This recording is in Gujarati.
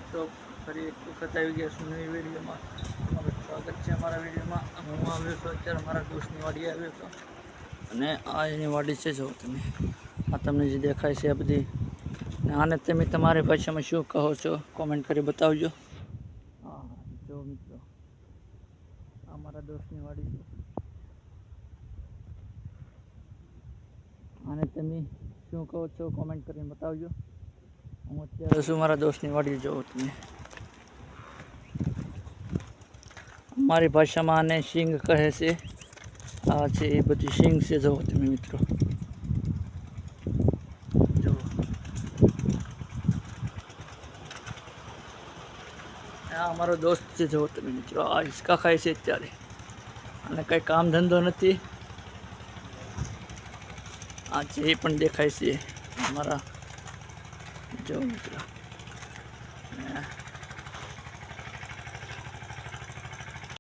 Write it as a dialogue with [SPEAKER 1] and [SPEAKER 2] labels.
[SPEAKER 1] મિત્રો ફરી એક વખત આવી ગયા છું નવી વિડીયોમાં. તમારું સ્વાગત છે અમારા વિડીયોમાં. હું આવ્યો છું અત્યારે મારા દોસ્તની વાડી આવ્યો હતો અને આ એની વાડી છે. જો તમે આ તમને જે દેખાય છે આ બધી, આને તમે તમારી ભાષામાં શું કહો છો કોમેન્ટ કરી બતાવજો. હા જો મિત્રો, આ મારા દોસ્તની વાડી છે. આને તમે શું કહો છો કોમેન્ટ કરીને બતાવજો. હું અત્યારે શું મારા દોસ્તની વાડી જોઉં તમે. મારી ભાષામાં આને સિંગ કહે છે. આ છે એ બધી સિંગ છે. જુઓ તમે મિત્રો, જુઓ આ અમારો દોસ્ત છે. જુઓ તમે મિત્રો, આ હિંચકા ખાય છે અત્યારે. અને કંઈ કામ ધંધો નથી. આ છે એ પણ દેખાય છે અમારા. જો મિત્રો,